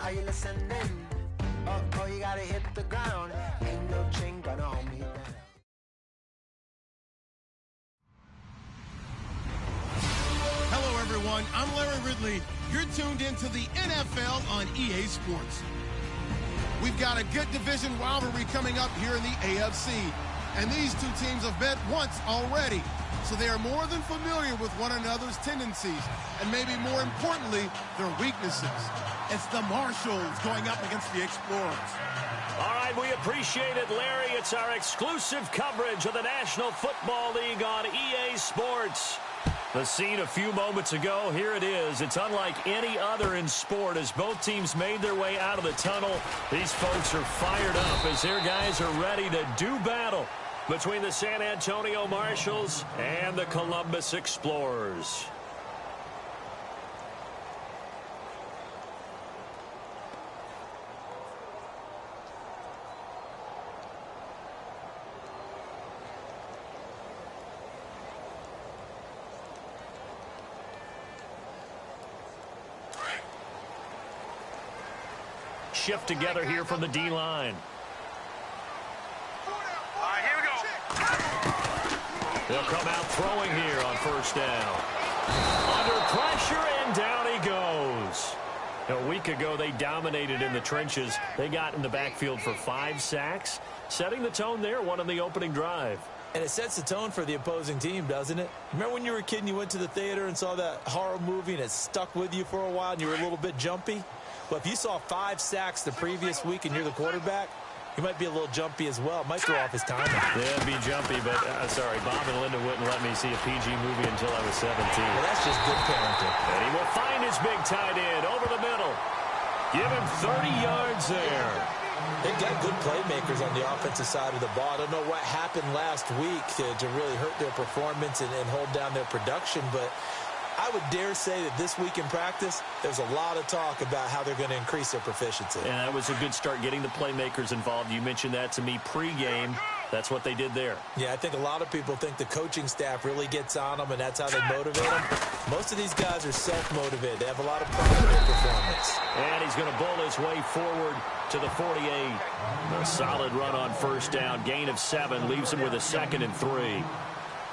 Are you listening? Oh, you gotta hit the ground. Ain't no chain gonna hold me down. Hello, everyone. I'm Larry Ridley. You're tuned into the NFL on EA Sports. We've got a good division rivalry coming up here in the AFC. And these two teams have met once already. So they are more than familiar with one another's tendencies. And maybe more importantly, their weaknesses. It's the Marshalls going up against the Explorers. All right, we appreciate it, Larry. It's our exclusive coverage of the National Football League on EA Sports. The scene a few moments ago, here it is. It's unlike any other in sport as both teams made their way out of the tunnel. These folks are fired up as their guys are ready to do battle between the San Antonio Marshalls and the Columbus Explorers. Shift together here from the D-line. They'll come out throwing here on first down. Under pressure, and down he goes. A week ago, they dominated in the trenches. They got in the backfield for 5 sacks, setting the tone there, one on the opening drive. And it sets the tone for the opposing team, doesn't it? Remember when you were a kid and you went to the theater and saw that horror movie and it stuck with you for a while and you were a little bit jumpy? Well, if you saw 5 sacks the previous week and you're the quarterback, you might be a little jumpy as well. Might throw off his timing. Yeah, be jumpy, but sorry, Bob and Linda wouldn't let me see a PG movie until I was 17. Well, that's just good parenting. And he will find his big tight end over the middle. Give him 30 yards there. They've got good playmakers on the offensive side of the ball. I don't know what happened last week to really hurt their performance and hold down their production, but I would dare say that this week in practice, there's a lot of talk about how they're going to increase their proficiency. And that was a good start getting the playmakers involved. You mentioned that to me pregame. That's what they did there. Yeah, I think a lot of people think the coaching staff really gets on them, and that's how they motivate them. Most of these guys are self-motivated. They have a lot of pride in their performance. And he's going to bull his way forward to the 48. A solid run on first down. Gain of 7 leaves him with a 2nd and 3.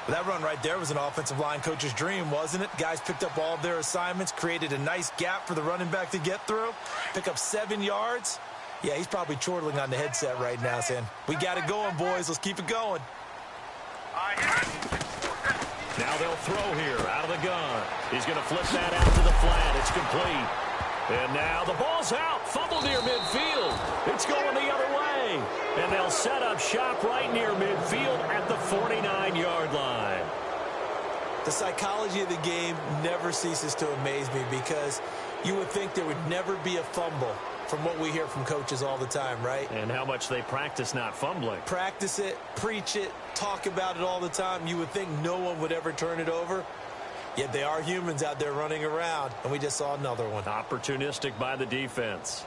That run right there was an offensive line coach's dream, wasn't it? Guys picked up all of their assignments, created a nice gap for the running back to get through, pick up 7 yards. Yeah, he's probably chortling on the headset right now saying, we got it going, boys. Let's keep it going. Now they'll throw here out of the gun. He's going to flip that out to the flat. It's complete. And now the ball's out. Fumble near midfield. It's going the other way. And they'll set up shop right near midfield at the 49-yard line. The psychology of the game never ceases to amaze me because you would think there would never be a fumble from what we hear from coaches all the time, right? And how much they practice not fumbling. Practice it, preach it, talk about it all the time. You would think no one would ever turn it over. Yet they are humans out there running around, and we just saw another one. Opportunistic by the defense.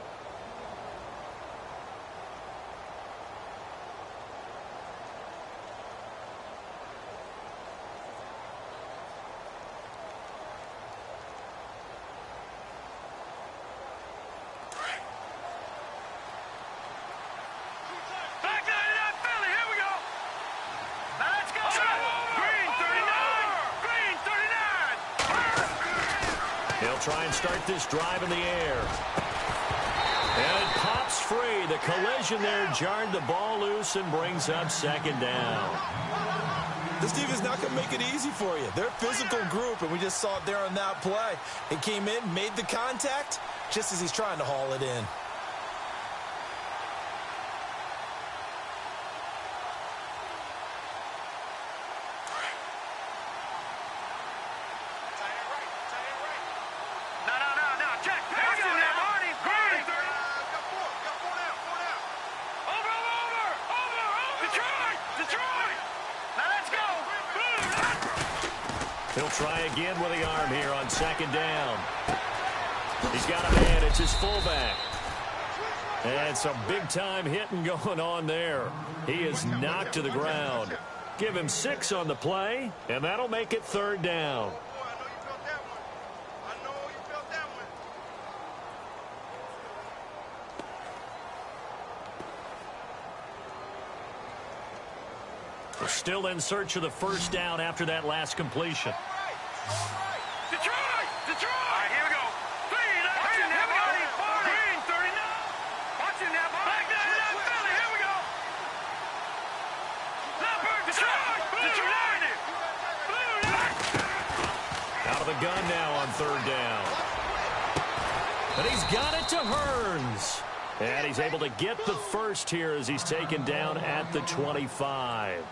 Try and start this drive in the air. And it pops free. The collision there jarred the ball loose and brings up 2nd down. This defense not going to make it easy for you. They're a physical group, and we just saw it there on that play. He came in, made the contact, just as he's trying to haul it in. He'll try again with the arm here on 2nd down. He's got a man. It's his fullback. And some big-time hitting going on there. He is knocked to the ground. Give him 6 on the play, and that'll make it 3rd down. We're still in search of the first down after that last completion. Detroit! Detroit! All right, here we go. Green, watching that body. Green, 39. Watching that body. Back down that Philly. Here we go. Leopard, Detroit! Detroit! Out of the gun now on third down. And he's got it to Hearns. And he's able to get the first here as he's taken down at the 25.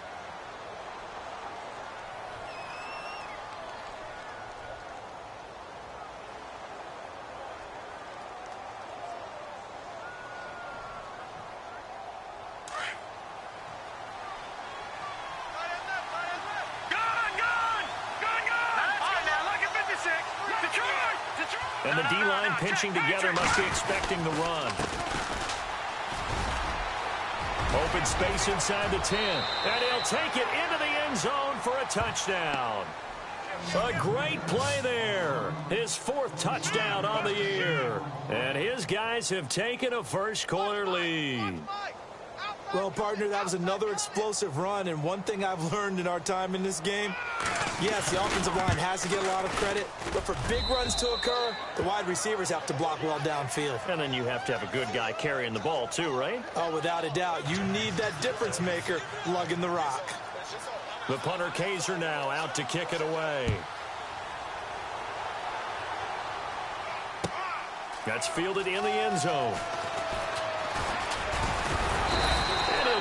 And the D-line pinching together must be expecting the run. Open space inside the 10. And he'll take it into the end zone for a touchdown. A great play there. His fourth touchdown on the year. And his guys have taken a first-quarter lead. Well, partner, that was another explosive run, and one thing I've learned in our time in this game, yes, the offensive line has to get a lot of credit, but for big runs to occur, the wide receivers have to block well downfield. And then you have to have a good guy carrying the ball too, right? Oh, without a doubt. You need that difference maker lugging the rock. The punter Kaiser now out to kick it away. That's fielded in the end zone.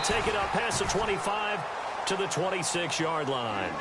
Take it up past the 25 to the 26-yard line.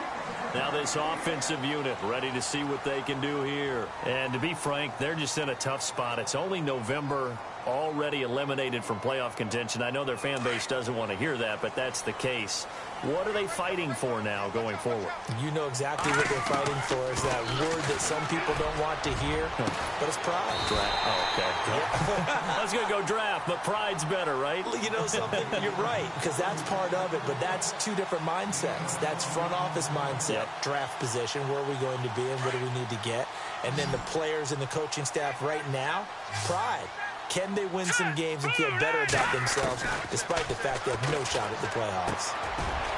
Now this offensive unit ready to see what they can do here. And to be frank, they're just in a tough spot. It's only November, already eliminated from playoff contention. I know their fan base doesn't want to hear that, but that's the case. What are they fighting for now going forward? You know exactly what they're fighting for is that word that some people don't want to hear, but it's pride. Draft. Oh, okay. I was going to go draft, but pride's better, right? You know something? You're right, because that's part of it, but that's two different mindsets. That's front office mindset, draft position, where are we going to be and what do we need to get? And then the players and the coaching staff right now, pride. Can they win some games and feel better about themselves despite the fact they have no shot at the playoffs?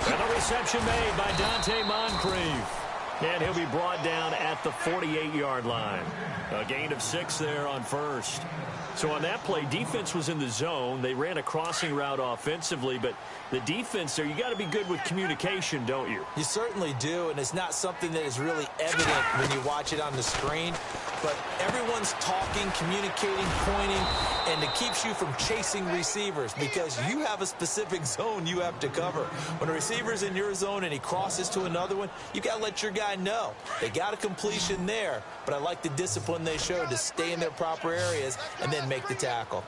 And a reception made by Dante Moncrief. And he'll be brought down at the 48-yard line. A gain of 6 there on first. So on that play, defense was in the zone. They ran a crossing route offensively, but the defense there, you got to be good with communication, don't you? You certainly do, and it's not something that is really evident when you watch it on the screen. But everyone's talking, communicating, pointing, and it keeps you from chasing receivers because you have a specific zone you have to cover. When a receiver's in your zone and he crosses to another one, you got to let your guy know. They got a completion there, but I like the discipline they showed to stay in their proper areas and then make the tackle.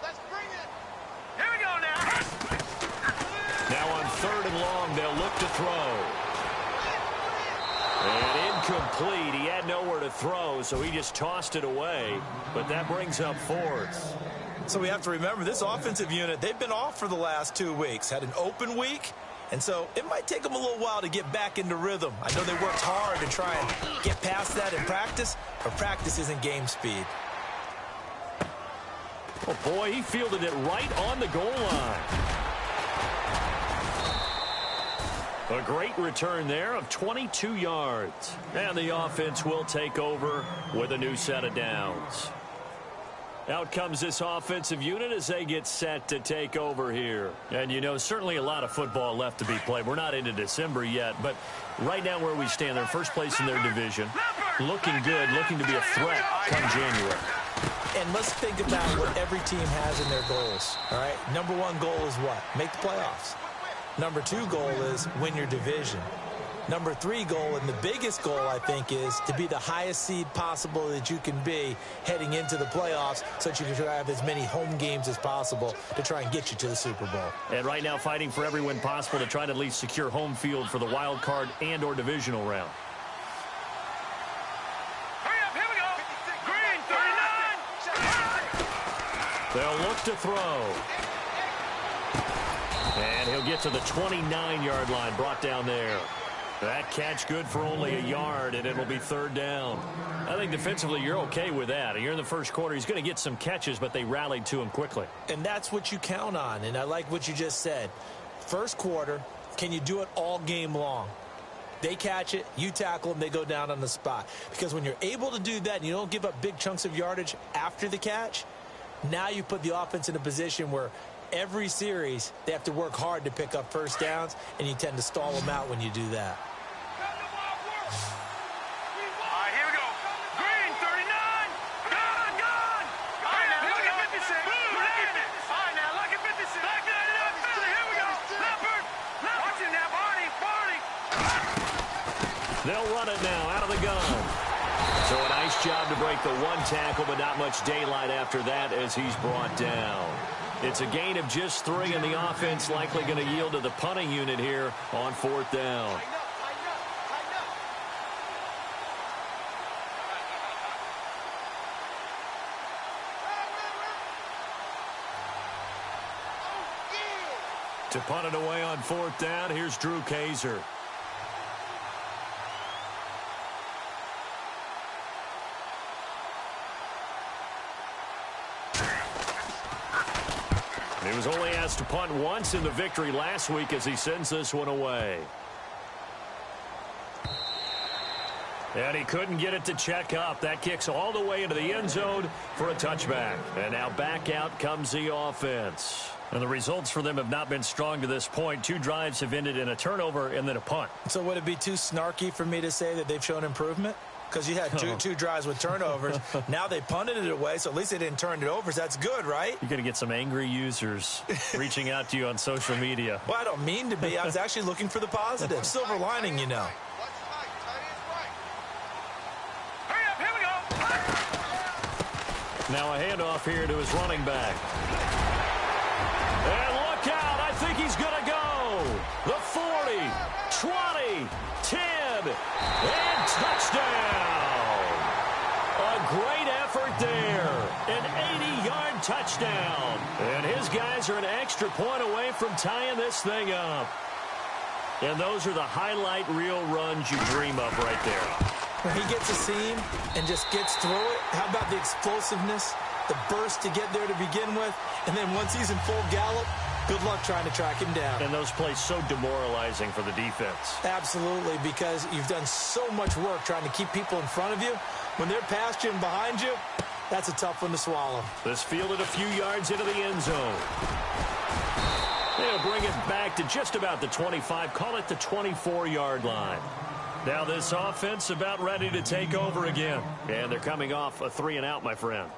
Here we go now. Now on third and long, they'll look to throw. And incomplete. He had nowhere to throw, so he just tossed it away. But that brings up fourth. So we have to remember this offensive unit, they've been off for the last 2 weeks. Had an open week, and so it might take them a little while to get back into rhythm. I know they worked hard to try and get past that in practice, but practice isn't game speed. Oh, boy, he fielded it right on the goal line. A great return there of 22 yards. And the offense will take over with a new set of downs. Out comes this offensive unit as they get set to take over here. And, you know, certainly a lot of football left to be played. We're not into December yet, but right now where we stand, they're first place in their division. Looking good, looking to be a threat come January. And let's think about what every team has in their goals, all right? Number one goal is what? Make the playoffs. Number 2 goal is win your division. Number 3 goal, and the biggest goal, I think, is to be the highest seed possible that you can be heading into the playoffs so that you can try to have as many home games as possible to try and get you to the Super Bowl. And right now fighting for every win possible to try to at least secure home field for the wild card and or divisional round. Hurry up, here we go. Green, 39. They'll look to throw. And he'll get to the 29-yard line, brought down there. That catch good for only a yard, and it'll be third down. I think defensively you're okay with that. You're in the first quarter. He's going to get some catches, but they rallied to him quickly. And that's what you count on, and I like what you just said. First quarter, can you do it all game long? They catch it, you tackle them, they go down on the spot. Because when you're able to do that and you don't give up big chunks of yardage after the catch, now you put the offense in a position where every series they have to work hard to pick up first downs, and you tend to stall them out when you do that. All right, here we go. Green, 39. Gone. All right, now look at 56. Blue, all right, now look at 56. Back that up, Philly. Here we go. Leopard. Watch it now, Barney. They'll run it now out of the gun. So a nice job to break the one tackle, but not much daylight after that as he's brought down. It's a gain of just 3, and the offense likely going to yield to the punting unit here on 4th down. To punt it away on 4th down, here's Drew Kaiser. He was only asked to punt once in the victory last week as he sends this one away. And he couldn't get it to check up. That kicks all the way into the end zone for a touchback. And now back out comes the offense. And the results for them have not been strong to this point. 2 drives have ended in a turnover and then a punt. So would it be too snarky for me to say that they've shown improvement? Because you had two drives with turnovers. Now they punted it away, so at least they didn't turn it over. So that's good, right? You're going to get some angry users reaching out to you on social media. Well, I don't mean to be. I was actually looking for the positive. Silver lining, you know. Hurry up, here we go. Now a handoff here to his running back. And look out, I think he's going to go. The 40, 20, 10, and touchdown. A great effort there. An 80-yard touchdown. And his guys are an extra point away from tying this thing up. And those are the highlight reel runs you dream of right there. When he gets a seam and just gets through it, how about the explosiveness, the burst to get there to begin with, and then once he's in full gallop, good luck trying to track him down. And those plays so demoralizing for the defense. Absolutely, because you've done so much work trying to keep people in front of you. When they're past you and behind you, that's a tough one to swallow. This fielded a few yards into the end zone. They'll bring it back to just about the 25, call it the 24-yard line. Now this offense about ready to take over again. And they're coming off a 3-and-out, my friend.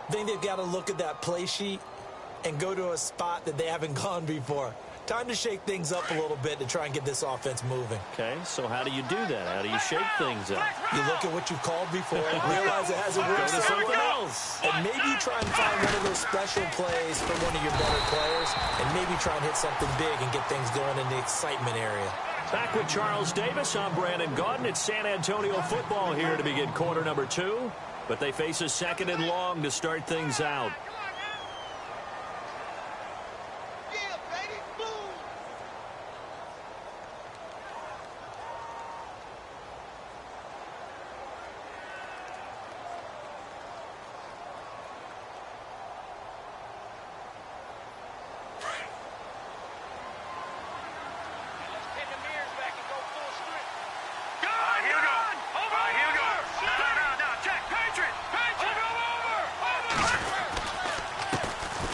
I think they've got to look at that play sheet and go to a spot that they haven't gone before. Time to shake things up a little bit to try and get this offense moving. Okay, so how do you do that? How do you shake things up? You look at what you called before, realize it hasn't worked. Go to something else. And maybe you try and find one of those special plays for one of your better players, and maybe try and hit something big and get things going in the excitement area. Back with Charles Davis, I'm Brandon Gaudin. It's San Antonio football here to begin quarter number 2. But they face a 2nd and long to start things out.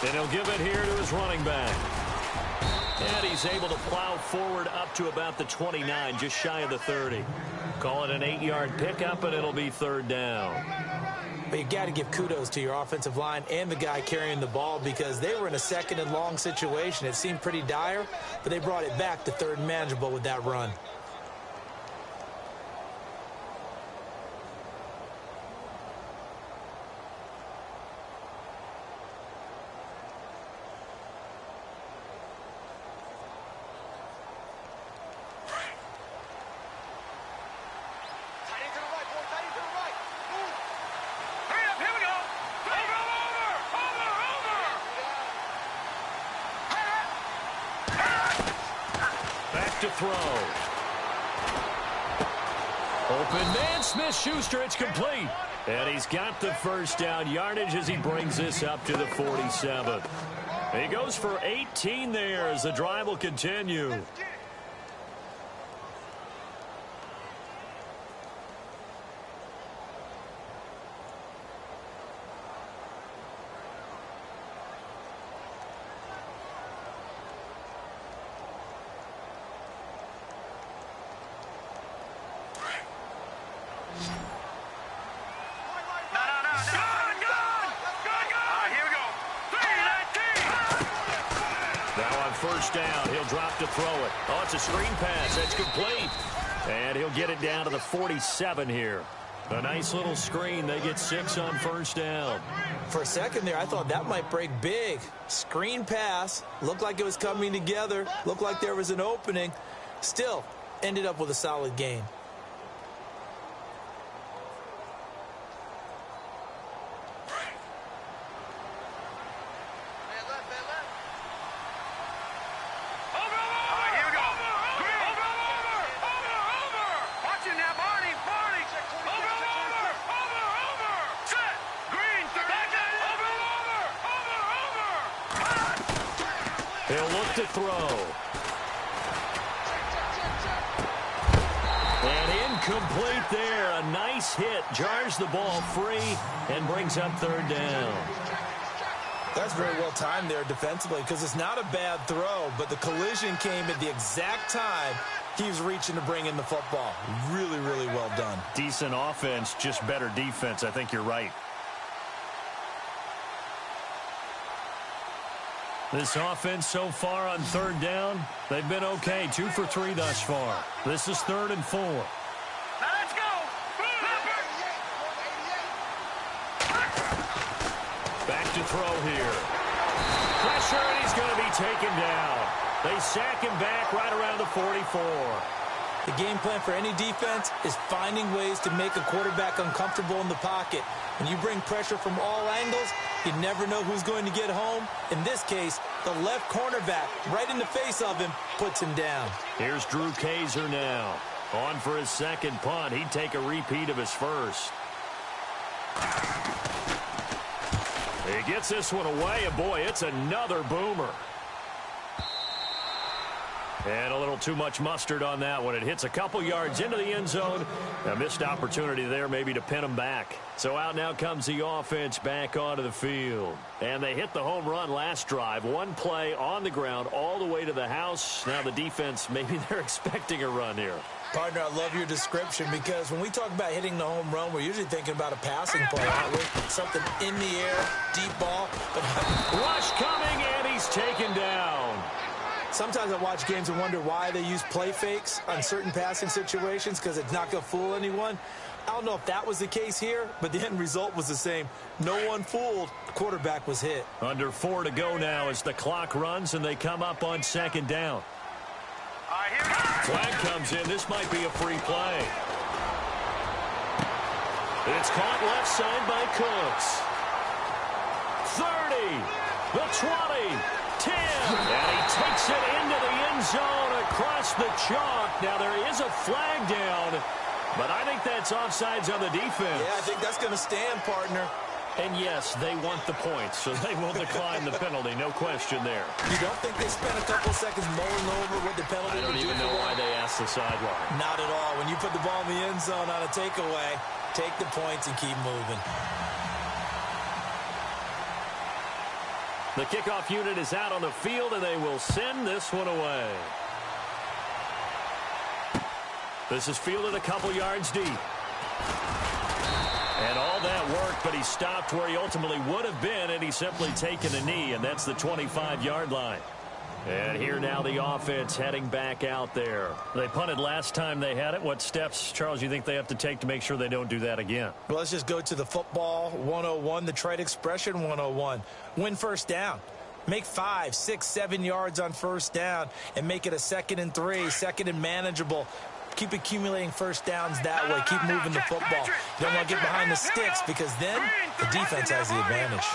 And he'll give it here to his running back. And he's able to plow forward up to about the 29, just shy of the 30. Call it an 8-yard pickup, and it'll be 3rd down. But you got to give kudos to your offensive line and the guy carrying the ball, because they were in a 2nd and long situation. It seemed pretty dire, but they brought it back to 3rd and manageable with that run. To throw. Open man, Smith-Schuster, it's complete. And he's got the 1st down yardage as he brings this up to the 47. He goes for 18 there as the drive will continue. Now on first down, he'll drop to throw it. Oh, it's a screen pass. That's complete. And he'll get it down to the 47 here. A nice little screen. They get 6 on first down. For a second there, I thought that might break big. Screen pass. Looked like it was coming together. Looked like there was an opening. Still, ended up with a solid gain. He'll look to throw. And incomplete there. A nice hit. Jars the ball free and brings up third down. That's very well timed there defensively because it's not a bad throw, but the collision came at the exact time he was reaching to bring in the football. Really, really well done. Decent offense, just better defense. I think you're right. This offense so far on third down, they've been okay. 2 for 3 thus far. This is 3rd and 4. Now let's go. Back to throw here. Pressure, and he's going to be taken down. They sack him back right around the 44. The game plan for any defense is finding ways to make a quarterback uncomfortable in the pocket. When you bring pressure from all angles, you never know who's going to get home. In this case, the left cornerback, right in the face of him, puts him down. Here's Drew Kaiser now. On for his second punt. He'd take a repeat of his first. He gets this one away, and boy, it's another boomer. And a little too much mustard on that one. It hits a couple yards into the end zone. A missed opportunity there maybe to pin him back. So out now comes the offense back onto the field. And they hit the home run last drive. One play on the ground all the way to the house. Now the defense, maybe they're expecting a run here. Partner, I love your description because when we talk about hitting the home run, we're usually thinking about a passing play, aren't we? Something in the air, deep ball. But rush coming, and he's taken down. Sometimes I watch games and wonder why they use play fakes on certain passing situations because it's not going to fool anyone. I don't know if that was the case here, but the end result was the same. No one fooled. The quarterback was hit. Under 4 to go now as the clock runs and they come up on second down. Flag comes in. This might be a free play. It's caught left side by Cooks. 30, the 20. 10, and he takes it into the end zone across the chalk. Now there is a flag down, but I think that's offsides on the defense. Yeah, I think that's going to stand, partner. And yes, they want the points, so they will decline the penalty, no question there. You don't think they spent a couple seconds mulling over what the penalty would do? I don't even know why they asked the sideline. Not at all. When you put the ball in the end zone on a takeaway, take the points and keep moving. The kickoff unit is out on the field, and they will send this one away. This is fielded a couple yards deep. And all that work, but he stopped where he ultimately would have been, and he's simply taken a knee, and that's the 25-yard line. And here now the offense heading back out there. They punted last time they had it. What steps, Charles, you think they have to take to make sure they don't do that again? Well, let's just go to the football 101, the trade expression 101. Win first down. Make 5, 6, 7 yards on first down and make it a 2nd and 3, 2nd and manageable. Keep accumulating first downs that way. Keep moving the football. You don't want to get behind the sticks because then the defense has the advantage.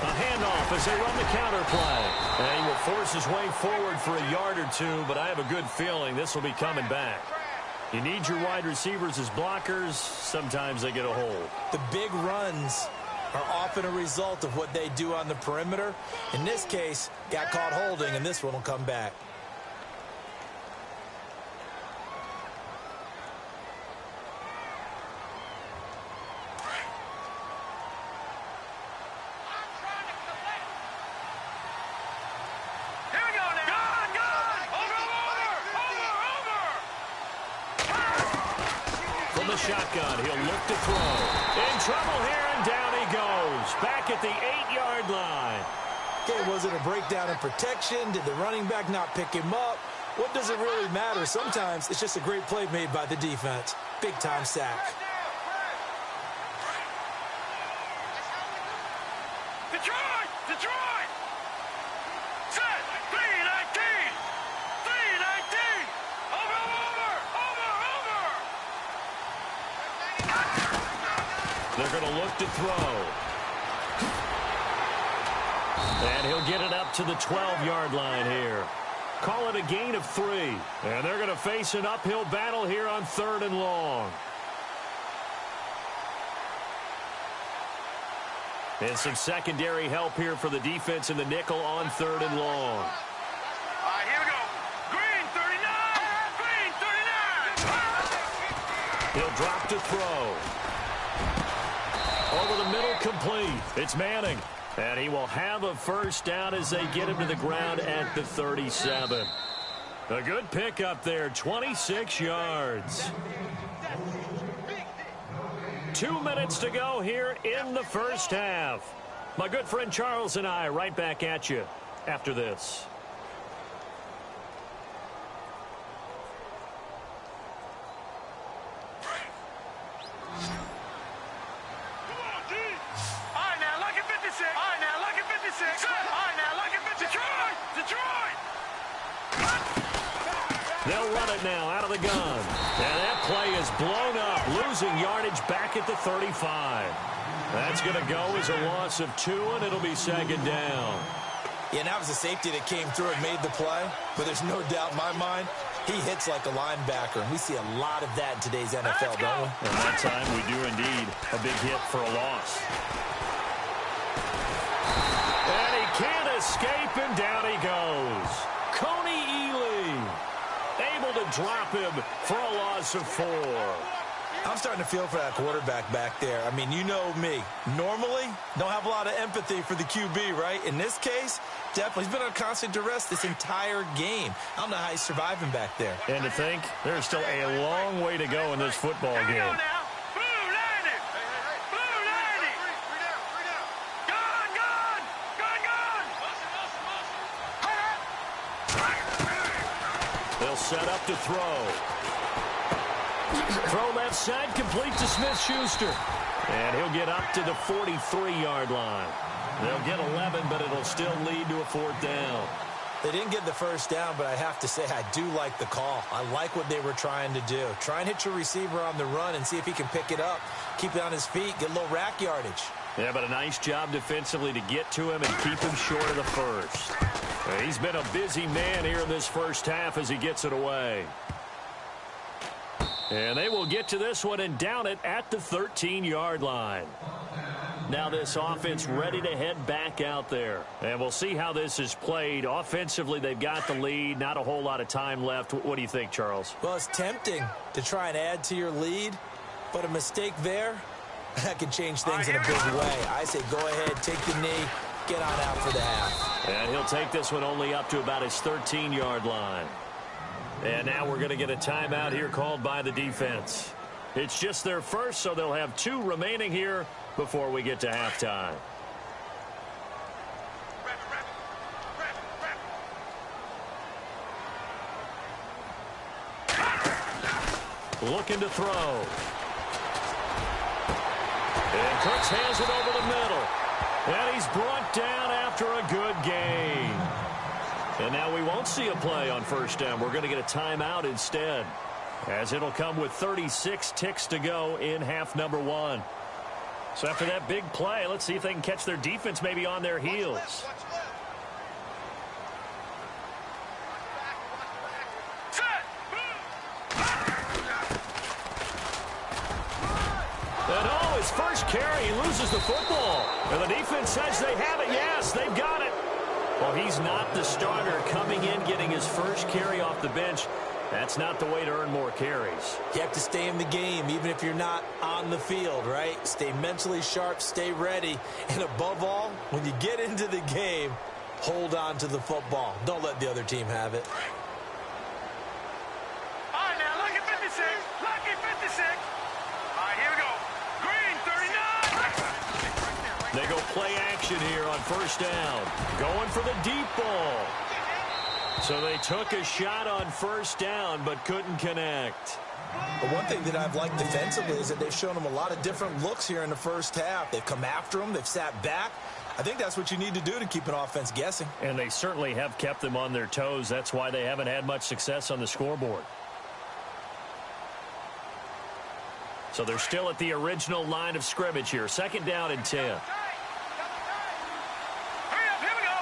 A handoff as they run the counter play. And he will force his way forward for a yard or two, but I have a good feeling this will be coming back. You need your wide receivers as blockers. Sometimes they get a hold. The big runs are often a result of what they do on the perimeter. In this case, got caught holding, and this one will come back. Shotgun. He'll look to throw. In trouble here, and down he goes. Back at the 8-yard line. Okay, was it a breakdown in protection? Did the running back not pick him up? What does it really matter? Sometimes it's just a great play made by the defense. Big-time sack. Detroit! Detroit! Set! 319! 319! Over! They're going to look to throw. And he'll get it up to the 12-yard line here. Call it a gain of 3. And they're going to face an uphill battle here on 3rd and long. And some secondary help here for the defense in the nickel on 3rd and long. All right, here we go. Green 39! Green 39! He'll drop to throw. Over the middle, complete. It's Manning. And he will have a first down as they get him to the ground at the 37. A good pickup there, 26 yards. 2 minutes to go here in the first half. My good friend Charles and I right back at you after this. They'll run it now out of the gun. And that play is blown up, losing yardage back at the 35. That's going to go as a loss of 2, and it'll be 2nd down. Yeah, and that was a safety that came through and made the play. But there's no doubt in my mind, he hits like a linebacker. And we see a lot of that in today's NFL, don't we? And that time we do indeed. A big hit for a loss. And he can't escape, and down he goes. Coney Ely able to drop him for a loss of 4. I'm starting to feel for that quarterback back there. I mean, you know me. Normally, don't have a lot of empathy for the QB, right? In this case, definitely. He's been on constant duress this entire game. I don't know how he's surviving back there. And to think, there's still a long way to go in this football game. They'll set up to throw. Throw left side, complete to Smith-Schuster. And he'll get up to the 43-yard line. They'll get 11, but it'll still lead to a 4th down. They didn't get the first down, but I have to say I do like the call. I like what they were trying to do. Try and hit your receiver on the run and see if he can pick it up. Keep it on his feet, get a little rack yardage. Yeah, but a nice job defensively to get to him and keep him short of the first. He's been a busy man here in this first half as he gets it away. And they will get to this one and down it at the 13-yard line. Now this offense ready to head back out there. And we'll see how this is played. Offensively, they've got the lead. Not a whole lot of time left. What do you think, Charles? Well, it's tempting to try and add to your lead, but a mistake there, that could change things in a big way. I say go ahead, take the knee, get on out for the half. And he'll take this one only up to about his 13-yard line. And now we're going to get a timeout here called by the defense. It's just their first, so they'll have 2 remaining here before we get to halftime. Looking to throw. And Cooks has it over the middle. And he's brought down after a good gain. And now we won't see a play on first down. We're going to get a timeout instead, as it'll come with 36 ticks to go in half number 1. So after that big play, let's see if they can catch their defense maybe on their heels. And oh, his first carry, he loses the football. And the defense says they have it. Yes, they've got it. Well, he's not the starter coming in, getting his first carry off the bench. That's not the way to earn more carries. You have to stay in the game, even if you're not on the field, right? Stay mentally sharp, stay ready. And above all, when you get into the game, hold on to the football. Don't let the other team have it. All right, now, lucky 56. Lucky 56. All right, here we go. Green 39. They go play action formation here on first down. Going for the deep ball. So they took a shot on first down but couldn't connect. But one thing that I've liked defensively is that they've shown them a lot of different looks here in the first half. They've come after them. They've sat back. I think that's what you need to do to keep an offense guessing. And they certainly have kept them on their toes. That's why they haven't had much success on the scoreboard. So they're still at the original line of scrimmage here. Second down and 10. Hurry up, here we go.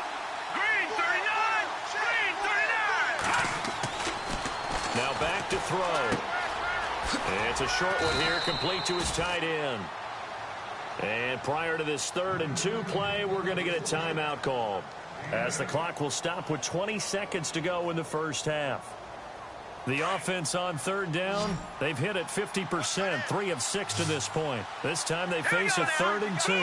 Green 39. Green 39. Now back to throw. It's a short one here, complete to his tight end. And prior to this 3rd and 2 play, we're going to get a timeout called, as the clock will stop with 20 seconds to go in the first half. The offense on 3rd down, they've hit it 50%, 3 of 6 to this point. This time they face a 3rd and 2.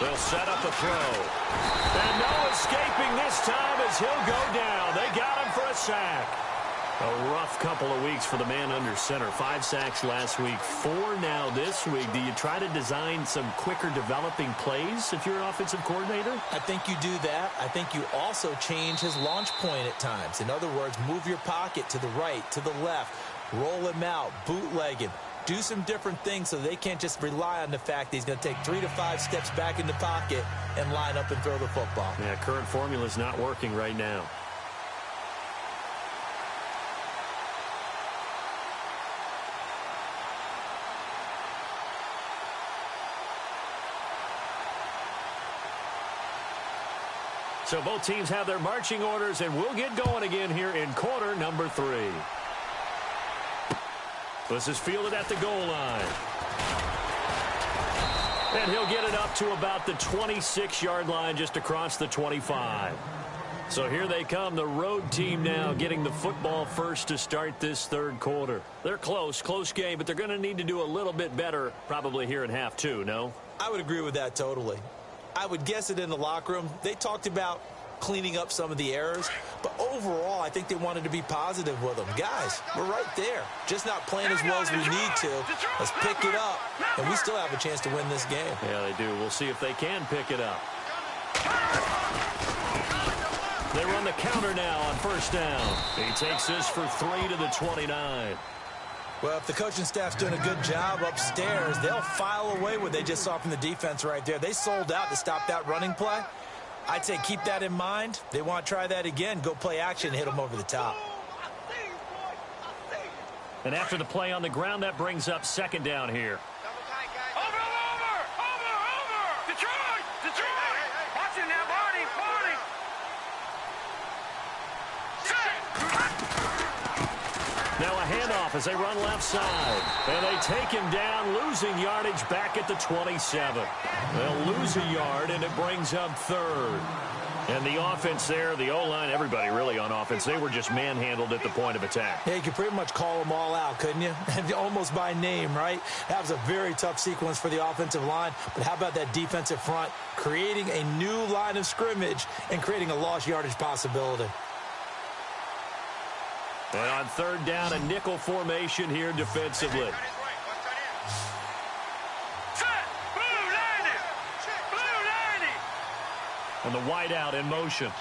They'll set up a throw. And no escaping this time as he'll go down. They got him for a sack. A rough couple of weeks for the man under center. 5 sacks last week, 4 now this week. Do you try to design some quicker developing plays if you're an offensive coordinator? I think you do that. I think you also change his launch point at times. In other words, move your pocket to the right, to the left, roll him out, bootleg him. Do some different things so they can't just rely on the fact that he's going to take 3 to 5 steps back in the pocket and line up and throw the football. Yeah, current formula is not working right now. So both teams have their marching orders, and we'll get going again here in quarter number 3. This is fielded at the goal line. And he'll get it up to about the 26-yard line, just across the 25. So here they come, the road team now getting the football first to start this 3rd quarter. They're close game, but they're going to need to do a little bit better probably here in half 2, no? I would agree with that totally. I would guess it in the locker room. They talked about cleaning up some of the errors, but overall I think they wanted to be positive with them. Guys, we're right there, just not playing as well as we need to. Let's pick it up, and we still have a chance to win this game. Yeah, they do. We'll see if they can pick it up. They run the counter now on first down. He takes this for 3 to the 29. Well, if the coaching staff's doing a good job upstairs, they'll file away what they just saw from the defense right there. They sold out to stop that running play. I'd say keep that in mind. They want to try that again. Go play action and hit them over the top. And after the play on the ground, that brings up second down here. Over! Detroit! Watch it now, Barney! Now a handoff as they run left side. And they take him down, losing yardage back at the 27. They'll lose a yard, and it brings up 3rd. And the offense there, the O-line, everybody really on offense, they were just manhandled at the point of attack. Yeah, you could pretty much call them all out, couldn't you? Almost by name, right? That was a very tough sequence for the offensive line. But how about that defensive front creating a new line of scrimmage and creating a lost yardage possibility? And on 3rd down, a nickel formation here defensively. And the wideout in motion.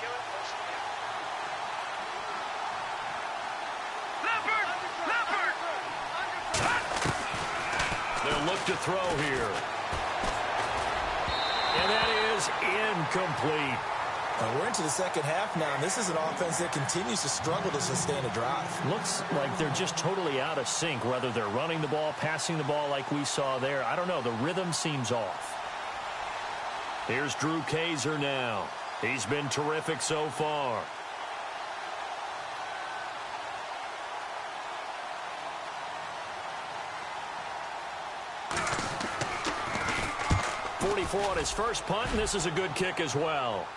They'll look to throw here. And that is incomplete. We're into the second half now, and this is an offense that continues to struggle to sustain a drive. Looks like they're just totally out of sync, whether they're running the ball, passing the ball like we saw there. I don't know. The rhythm seems off. Here's Drew Kaiser now. He's been terrific so far. On his first punt, and this is a good kick as well.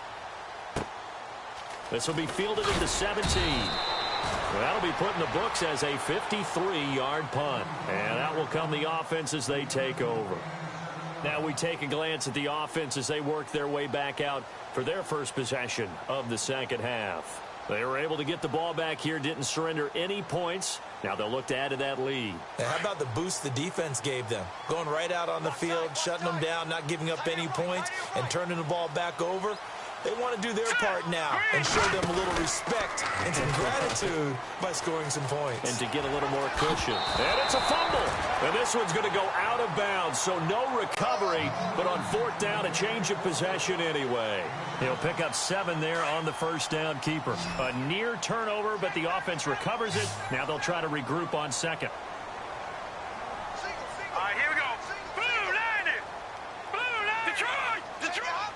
This will be fielded at the 17. That'll be put in the books as a 53-yard punt. And that will come the offense as they take over. Now we take a glance at the offense as they work their way back out for their first possession of the second half. They were able to get the ball back here, didn't surrender any points. Now they'll look to add to that lead. And how about the boost the defense gave them? Going right out on the field, shutting them down, not giving up any points, and turning the ball back over. They want to do their part now and show them a little respect and some gratitude by scoring some points. And to get a little more cushion. And it's a fumble. And this one's going to go out of bounds, so no recovery. But on fourth down, a change of possession anyway. He'll pick up 7 there on the first down keeper. A near turnover, but the offense recovers it. Now they'll try to regroup on second. All right, here we go. Blue line it. Blue line. Detroit. Detroit.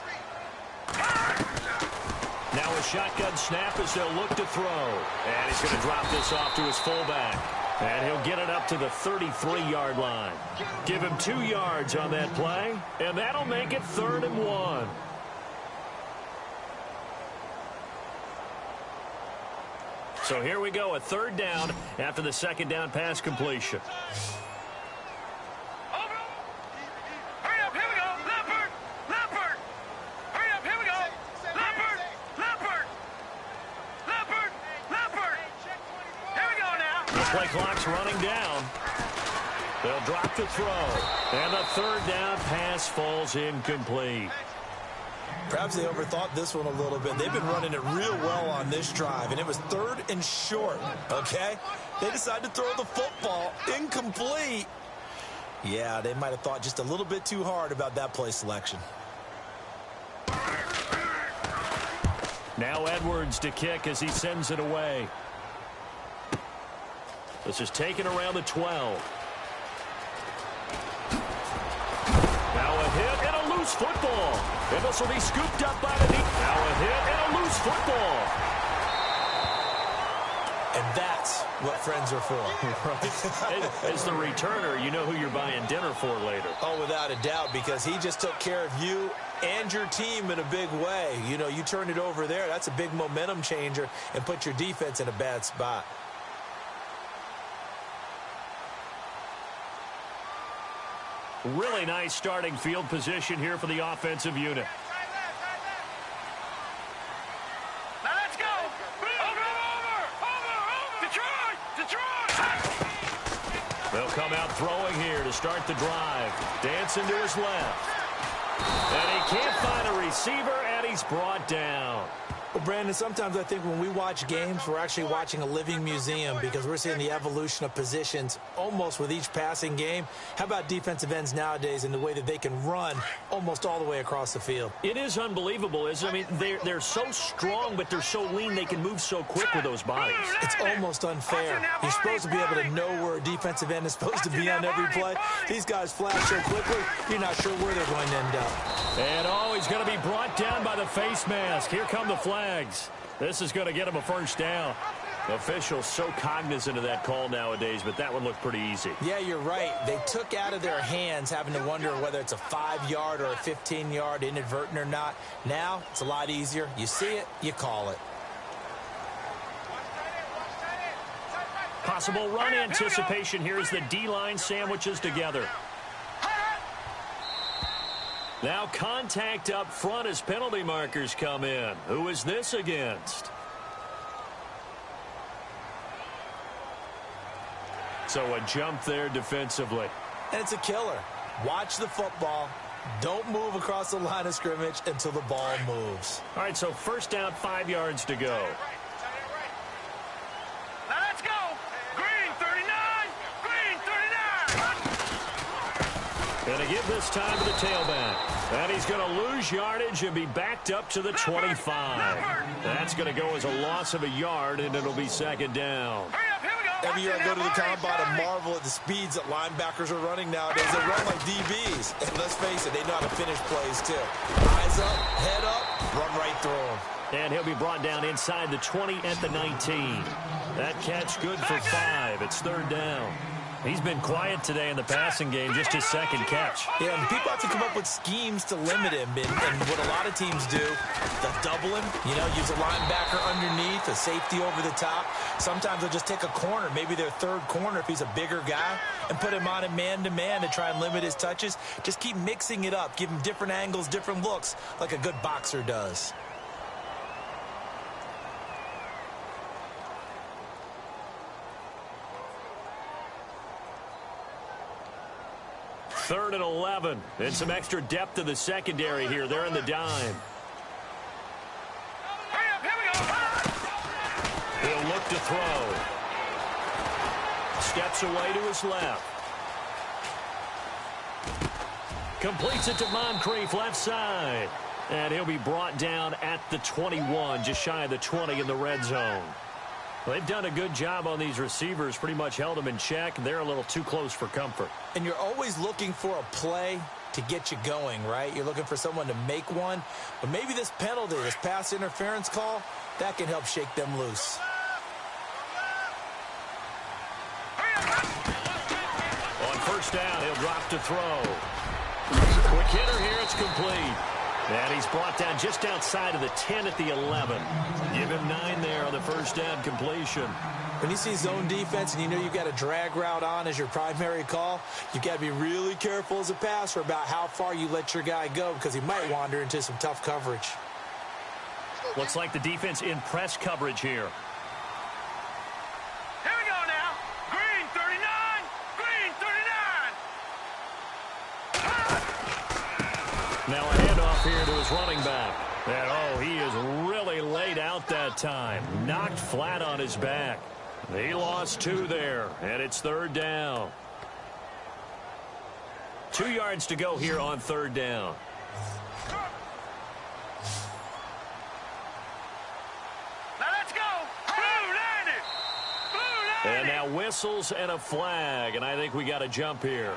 Now a shotgun snap as they'll look to throw. And he's going to drop this off to his fullback. And he'll get it up to the 33-yard line. Give him 2 yards on that play. And that'll make it 3rd and 1. So here we go, a 3rd down after the 2nd down pass completion. Hurry up, here we go. Leopard. Leopard. Hurry up, here we go. Leopard. Leopard. Leopard. Leopard. Here we go now. The play clock's running down. They'll drop the throw. And the 3rd down pass falls incomplete. Perhaps they overthought this one a little bit. They've been running it real well on this drive, and it was 3rd and short, okay? They decided to throw the football incomplete. Yeah, they might have thought just a little bit too hard about that play selection. Now Edwards to kick as he sends it away. This is taken around the 12. Now a hit and a loose football. And this will be scooped up by the deep. Now a hit and a loose football. And that's what friends are for. Right. As the returner, you know who you're buying dinner for later. Oh, without a doubt, because he just took care of you and your team in a big way. You know, you turn it over there. That's a big momentum changer and put your defense in a bad spot. Really nice starting field position here for the offensive unit. Now let's go. Over. Detroit. Detroit. They'll come out throwing here to start the drive. Dancing to his left. And he can't find a receiver, and he's brought down. Well, Brandon, sometimes I think when we watch games, we're actually watching a living museum because we're seeing the evolution of positions almost with each passing game. How about defensive ends nowadays and the way that they can run almost all the way across the field? It is unbelievable, isn't it? I mean, they're so strong, but they're so lean they can move so quick with those bodies. It's almost unfair. You're supposed to be able to know where a defensive end is supposed to be on every play. These guys flash so quickly, you're not sure where they're going to end up. And he's going to be brought down by the face mask. Here come the flags. This is going to get him a first down. Officials so cognizant of that call nowadays, but that one looked pretty easy. Yeah, you're right. They took out of their hands having to wonder whether it's a 5-yard or a 15-yard inadvertent or not. Now, it's a lot easier. You see it, you call it. Possible run anticipation here as the D-line sandwiches together. Now contact up front as penalty markers come in. Who is this against? So a jump there defensively. And it's a killer. Watch the football. Don't move across the line of scrimmage until the ball moves. All right, so first down, 5 yards to go. Now let's go. Green 39. Green 39. Going to give this time to the tailback. And he's going to lose yardage and be backed up to the 25. That's going to go as a loss of a yard, and it'll be second down. Every year I go to the combine and marvel at the speeds that linebackers are running nowadays. They run like DBs. And let's face it, they know how to finish plays too. Eyes up, head up, run right through them. And he'll be brought down inside the 20 at the 19. That catch good for 5. It's third down. He's been quiet today in the passing game, just his second catch. Yeah, and people have to come up with schemes to limit him. And what a lot of teams do, they'll double him, use a linebacker underneath, a safety over the top. Sometimes they'll just take a corner, maybe their third corner if he's a bigger guy, and put him on a man-to-man to try and limit his touches. Just keep mixing it up, give him different angles, different looks, like a good boxer does. Third and 11, and some extra depth to the secondary here. They're in the dime. He'll look to throw. Steps away to his left. Completes it to Moncrief, left side. And he'll be brought down at the 21, just shy of the 20 in the red zone. Well, they've done a good job on these receivers, pretty much held them in check. They're a little too close for comfort. And you're always looking for a play to get you going, right? You're looking for someone to make one. But maybe this penalty, this pass interference call, that can help shake them loose. On first down, he'll drop to throw. Quick hitter here, it's complete. And he's brought down just outside of the 10 at the 11. Give him 9 there on the first down completion. When you see zone defense and you know you've got a drag route on as your primary call, you've got to be really careful as a passer about how far you let your guy go because he might wander into some tough coverage. Looks like the defense in press coverage here. Here we go now. Green 39. Green 39. Now a handoff here to his running back. And, he is really laid out that time. Knocked flat on his back. He lost 2 there, and it's third down. 2 yards to go here on third down. Now let's go. Blue landed. Blue landed. And now whistles and a flag, and I think we got a jump here.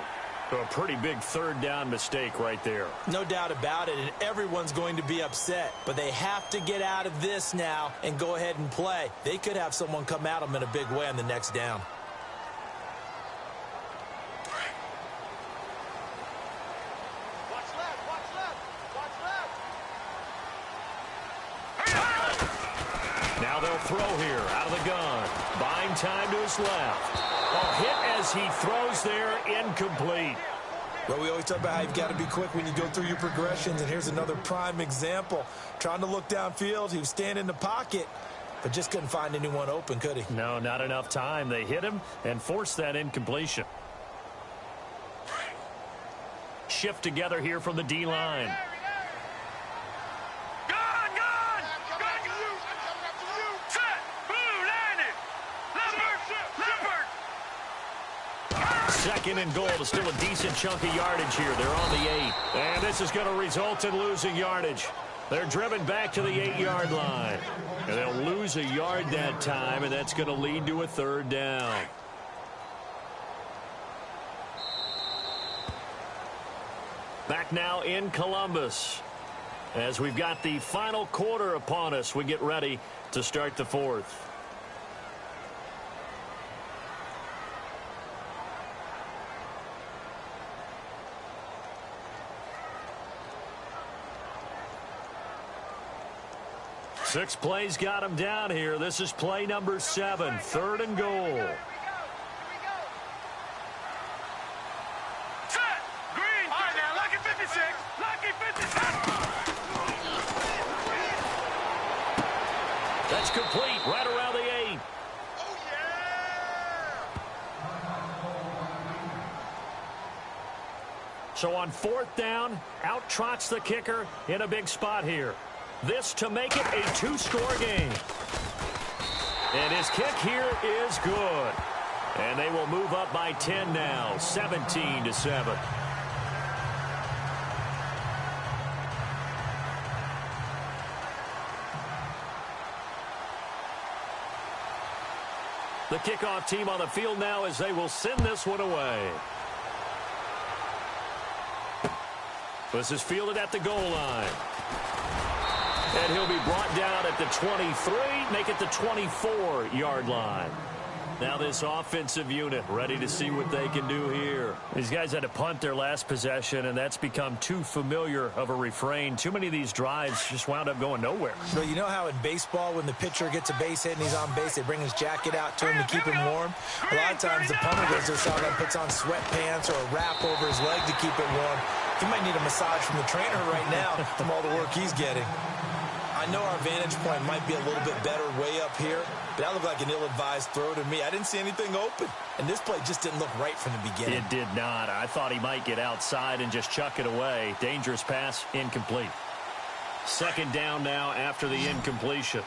A pretty big third down mistake right there. No doubt about it, and everyone's going to be upset. But they have to get out of this now and go ahead and play. They could have someone come at them in a big way on the next down. Watch left. Watch left. Watch left. Now they'll throw here out of the gun. Buying time to his left. Hit as he throws there, incomplete. Well, we always talk about how you've got to be quick when you go through your progressions, and here's another prime example. Trying to look downfield, he was standing in the pocket, but just couldn't find anyone open, could he? No, not enough time. They hit him and forced that incompletion. Shift together here from the D-line. Second and goal is still a decent chunk of yardage here. They're on the 8. And this is going to result in losing yardage. They're driven back to the 8-yard line. And they'll lose a yard that time, and that's going to lead to a third down. Back now in Columbus. As we've got the final quarter upon us, we get ready to start the fourth. Six plays got him down here. This is play number 7, third and goal. Set. Green. All right, now, lucky 56. Lucky 56. That's complete right around the 8. Oh, yeah. So on fourth down, out trots the kicker in a big spot here. This to make it a 2-score game. And his kick here is good. And they will move up by 10 now, 17-7. The kickoff team on the field now as they will send this one away. This is fielded at the goal line. And he'll be brought down at the 23, make it the 24-yard line. Now this offensive unit ready to see what they can do here. These guys had to punt their last possession, and that's become too familiar of a refrain. Too many of these drives just wound up going nowhere. But you know how in baseball, when the pitcher gets a base hit and he's on base, they bring his jacket out to him to keep him warm? A lot of times the punter goes to the sideline, puts on sweatpants or a wrap over his leg to keep it warm. He might need a massage from the trainer right now from all the work he's getting. I know our vantage point might be a little bit better way up here, but that looked like an ill-advised throw to me. I didn't see anything open, and this play just didn't look right from the beginning. It did not. I thought he might get outside and just chuck it away. Dangerous pass, incomplete. Second down now after the incompletion.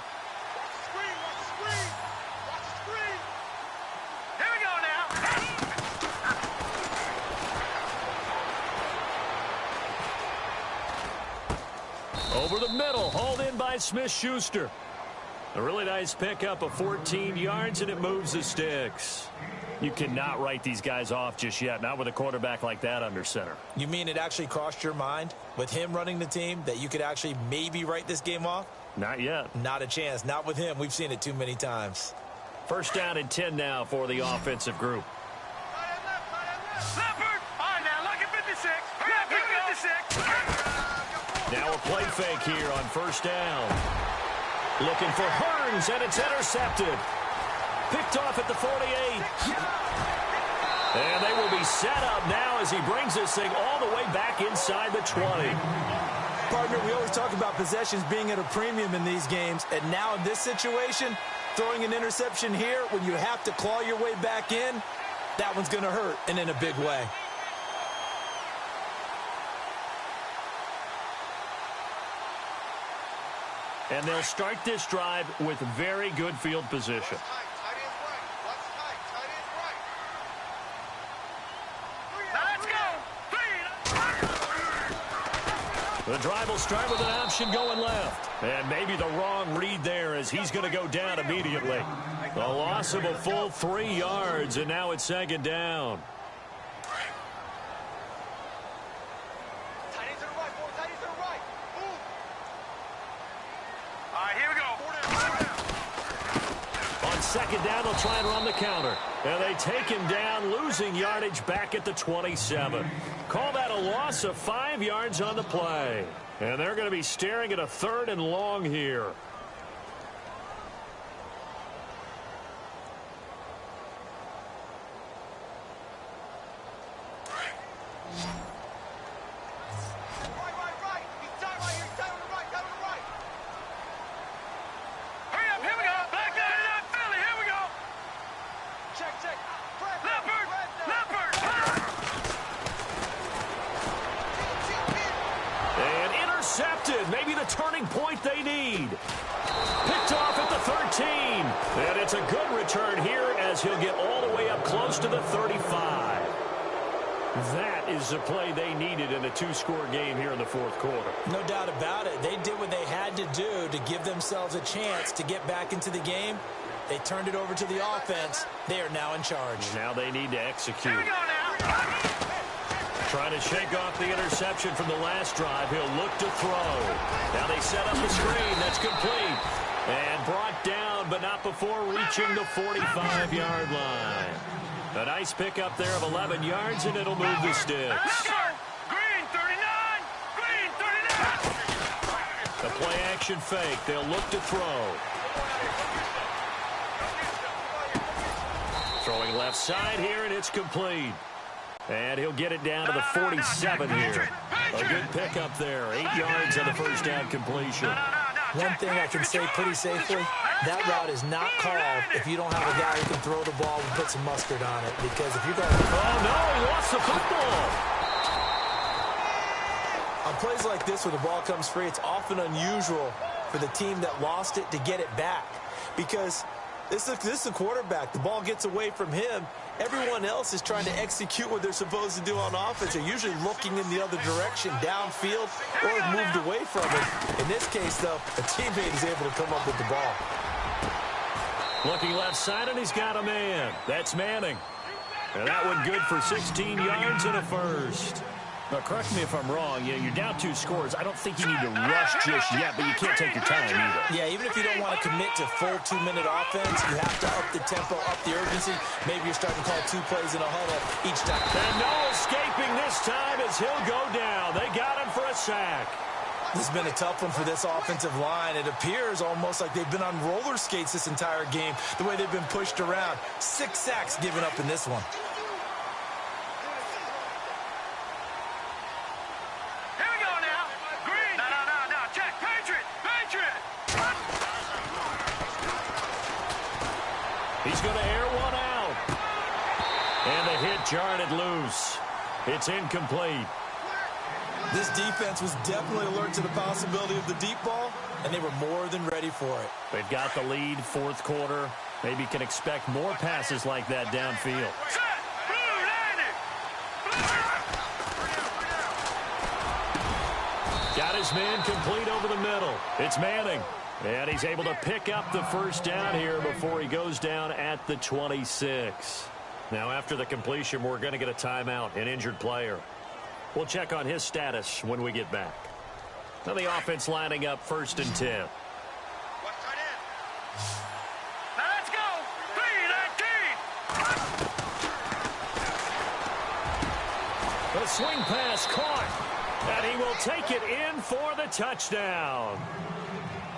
Over the middle, hauled in by Smith-Schuster. A really nice pickup of 14 yards, and it moves the sticks. You cannot write these guys off just yet, not with a quarterback like that under center. You mean it actually crossed your mind with him running the team that you could actually maybe write this game off? Not yet. Not a chance. Not with him. We've seen it too many times. First down and 10 now for the offensive group. Leopard! All right, now, look at 56. Look at 56. Now a play fake here on first down. Looking for Hearns, and it's intercepted. Picked off at the 48. And they will be set up now as he brings this thing all the way back inside the 20. Partner, we always talk about possessions being at a premium in these games, and now in this situation, throwing an interception here when you have to claw your way back in, that one's going to hurt, and in a big way. And they'll start this drive with very good field position. Let's go. The drive will start with an option going left. And maybe the wrong read there as he's going to go down immediately. A loss of a full 3 yards, and now it's second down. Second down, they'll try and run the counter. And they take him down, losing yardage back at the 27. Call that a loss of 5 yards on the play. And they're going to be staring at a 3rd and long here. Maybe the turning point they need. Picked off at the 13. And it's a good return here as he'll get all the way up close to the 35. That is the play they needed in a 2-score game here in the 4th quarter. No doubt about it. They did what they had to do to give themselves a chance to get back into the game. They turned it over to the offense. They are now in charge. Now they need to execute. Here we go now. Trying to shake off the interception from the last drive. He'll look to throw. Now they set up the screen. That's complete. And brought down, but not before reaching the 45-yard line. A nice pickup there of 11 yards, and it'll move the sticks. Green 39. Green 39. The play action fake. They'll look to throw. Throwing left side here, and it's complete. And he'll get it down to the 47 here. A good pickup there. 8 yards on the first down completion. One thing I can say pretty safely, that route is not called if you don't have a guy who can throw the ball and put some mustard on it. Because if you're going to... Oh, no, he lost the football. On plays like this where the ball comes free, it's often unusual for the team that lost it to get it back. Because this is a quarterback. The ball gets away from him. Everyone else is trying to execute what they're supposed to do on offense. They're usually looking in the other direction, downfield, or moved away from it. In this case, though, a teammate is able to come up with the ball. Looking left side, and he's got a man. That's Manning. And that one good for 16 yards and a first. Now, correct me if I'm wrong. You're down 2 scores. I don't think you need to rush just yet, but you can't take your time either. Yeah, even if you don't want to commit to full 2-minute offense, you have to up the tempo, up the urgency. Maybe you're starting to call 2 plays in a huddle each time. And no escaping this time as he'll go down. They got him for a sack. This has been a tough one for this offensive line. It appears almost like they've been on roller skates this entire game, the way they've been pushed around. 6 sacks given up in this one. He's going to air one out. And the hit jarred it loose. It's incomplete. This defense was definitely alert to the possibility of the deep ball, and they were more than ready for it. They've got the lead, 4th quarter. Maybe can expect more passes like that downfield. Got his man complete over the middle. It's Manning. And he's able to pick up the first down here before he goes down at the 26. Now, after the completion, we're going to get a timeout, an injured player. We'll check on his status when we get back. Now the offense lining up 1st and 10. Now let's go. 3-19. The swing pass caught. And he will take it in for the touchdown.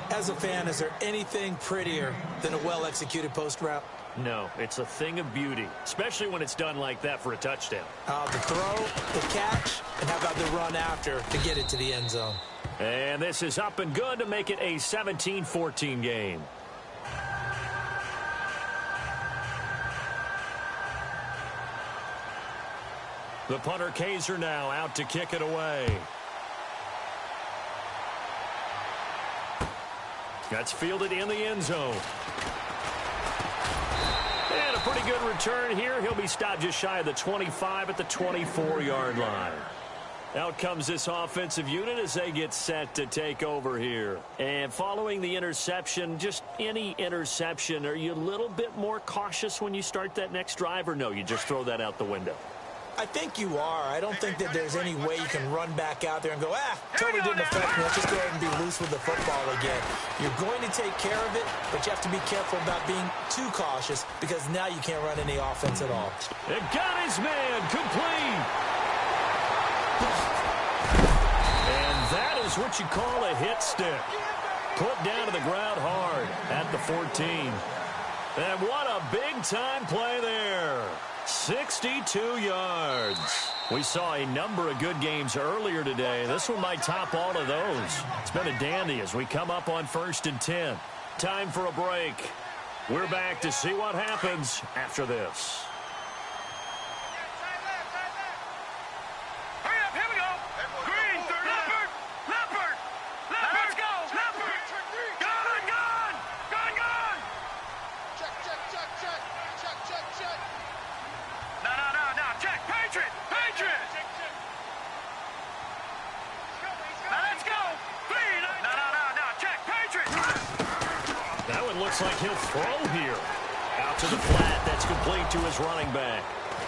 As a fan, is there anything prettier than a well-executed post route? No, it's a thing of beauty, especially when it's done like that for a touchdown. The throw, the catch, and how about the run after to get it to the end zone? And this is up and good to make it a 17-14 game. The punter Kaiser now out to kick it away. That's fielded in the end zone. And a pretty good return here. He'll be stopped just shy of the 25 at the 24-yard line. Out comes this offensive unit as they get set to take over here. And following the interception, just any interception, are you a little bit more cautious when you start that next drive, or no, you just throw that out the window? I think you are. I don't think that there's any way you can run back out there and go, totally didn't affect me. Let's just go ahead and be loose with the football again. You're going to take care of it, but you have to be careful about being too cautious because now you can't run any offense at all. It got his man complete. And that is what you call a hit stick. Put down to the ground hard at the 14. And what a big-time play there. 62 yards. We saw a number of good games earlier today. This one might top all of those. It's been a dandy as we come up on 1st and 10. Time for a break. We're back to see what happens after this. Hurry up, here we go. Green, Leopard, Leopard, Leopard. Let's go, Leopard. Gone. Check. No. Check, Patriot. Now let's go. No. Check, Patriot. That one looks like he'll throw here. Out to the flat. That's complete to his running back.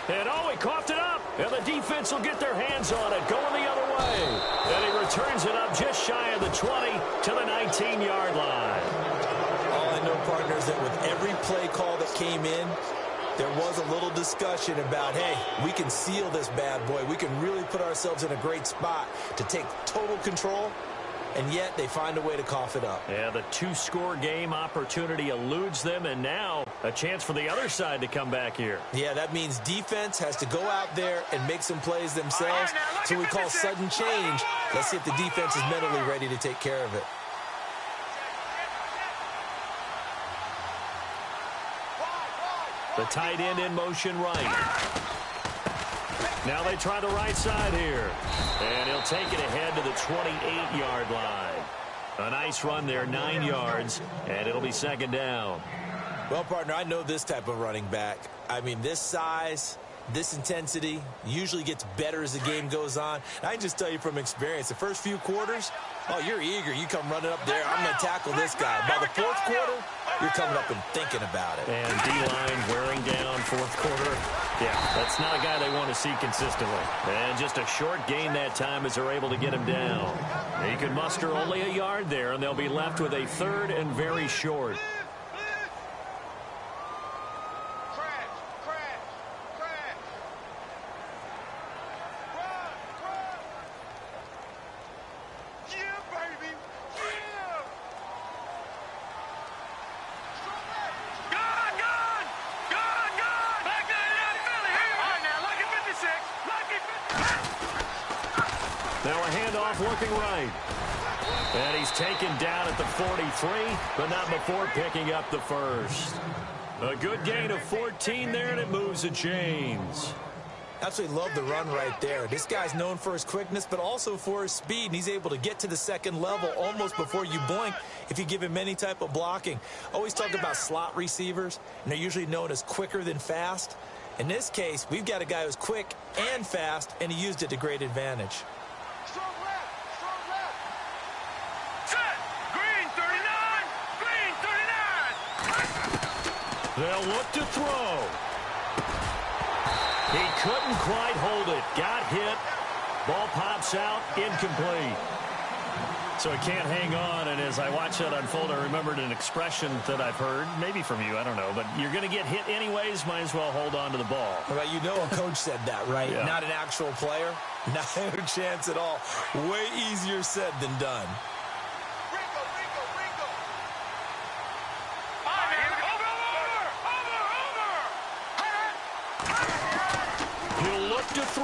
And he coughed it up. And the defense will get their hands on it, going the other way. And he returns it up just shy of the 20 to the 19-yard line. All I know, partner, is that with every play call that came in, there was a little discussion about, hey, we can seal this bad boy. We can really put ourselves in a great spot to take total control, and yet they find a way to cough it up. Yeah, the 2-score game opportunity eludes them, and now a chance for the other side to come back here. Yeah, that means defense has to go out there and make some plays themselves. So we call sudden change. Let's see if the defense is mentally ready to take care of it. The tight end in motion right. Now they try the right side here. And he'll take it ahead to the 28-yard line. A nice run there, 9 yards, and it'll be 2nd down. Well, partner, I know this type of running back. I mean, this size, This intensity usually gets better as the game goes on. And I can just tell you from experience, the first few quarters, oh, you're eager. You come running up there, I'm going to tackle this guy. By the fourth quarter, you're coming up and thinking about it. And D-line wearing down fourth quarter. Yeah, that's not a guy they want to see consistently. And just a short gain that time as they're able to get him down. He could muster only a yard there, and they'll be left with a third and very short. Now a handoff looking right. And he's taken down at the 43, but not before picking up the first. A good gain of 14 there, and it moves the chains. Absolutely love the run right there. This guy's known for his quickness, but also for his speed, and he's able to get to the second level almost before you blink if you give him any type of blocking. Always talk about slot receivers, and they're usually known as quicker than fast. In this case, we've got a guy who's quick and fast, and he used it to great advantage. They'll look to throw. He couldn't quite hold it. Got hit. Ball pops out. Incomplete. So he can't hang on. And as I watch that unfold, I remembered an expression that I've heard, maybe from you, I don't know. But you're going to get hit anyways. Might as well hold on to the ball. Well, you know a coach said that, right? Yeah. Not an actual player. Not a chance at all. Way easier said than done. To throw.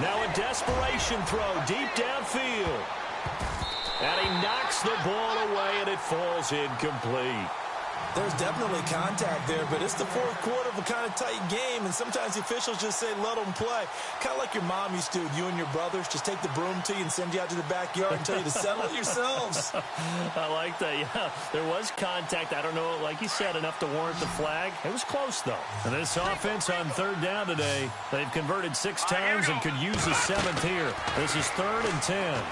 Now a desperation throw deep downfield. And he knocks the ball away, and it falls incomplete. There's definitely contact there, but it's the fourth quarter of a kind of tight game, and sometimes the officials just say, let them play. Kind of like your mom used to, you and your brothers, just take the broom to you and send you out to the backyard and tell you to settle it yourselves. I like that, yeah. There was contact. I don't know, like you said, enough to warrant the flag. It was close, though. And this offense on third down today, they've converted 6 times and could use the 7th here. This is 3rd and 10.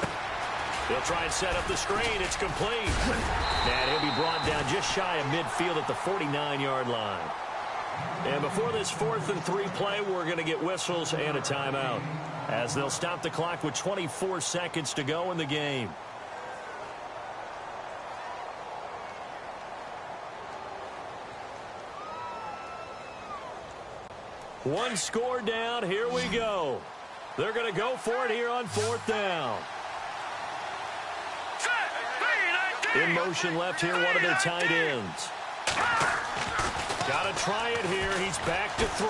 They'll try and set up the screen. It's complete. And he'll be brought down just shy of midfield at the 49-yard line. And before this 4th and 3 play, we're going to get whistles and a timeout, as they'll stop the clock with 24 seconds to go in the game. One score down. Here we go. They're going to go for it here on 4th down. In motion left here, one of their tight ends. Got to try it here. He's back to throw.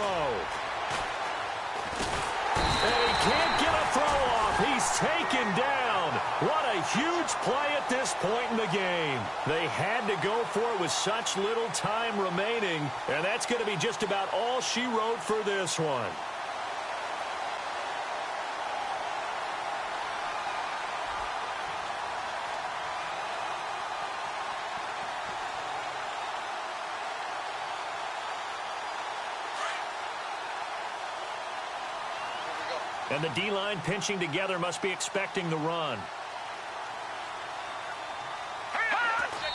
And he can't get a throw off. He's taken down. What a huge play at this point in the game. They had to go for it with such little time remaining, and that's going to be just about all she wrote for this one. And the D-line pinching together must be expecting the run.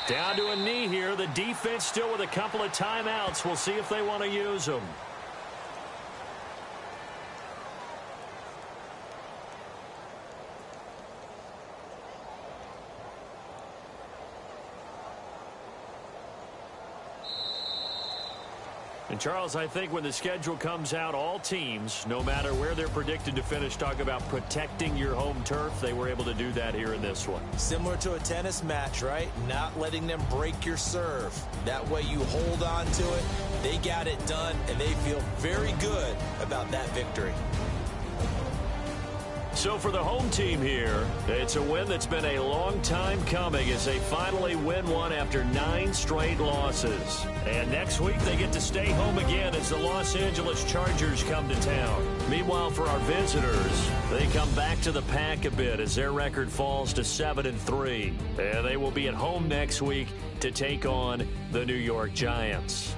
Down to a knee here. The defense still with a couple of timeouts. We'll see if they want to use them. And, Charles, I think when the schedule comes out, all teams, no matter where they're predicted to finish, talk about protecting your home turf. They were able to do that here in this one. Similar to a tennis match, right? Not letting them break your serve. That way you hold on to it. They got it done, and they feel very good about that victory. So for the home team here, it's a win that's been a long time coming as they finally win one after 9 straight losses. And next week they get to stay home again as the Los Angeles Chargers come to town. Meanwhile, for our visitors, they come back to the pack a bit as their record falls to 7-3. And they will be at home next week to take on the New York Giants.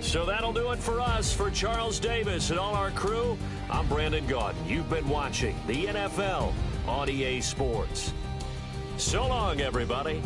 So that'll do it for us. For Charles Davis and all our crew, I'm Brandon Gaudin. You've been watching the NFL on EA Sports. So long, everybody.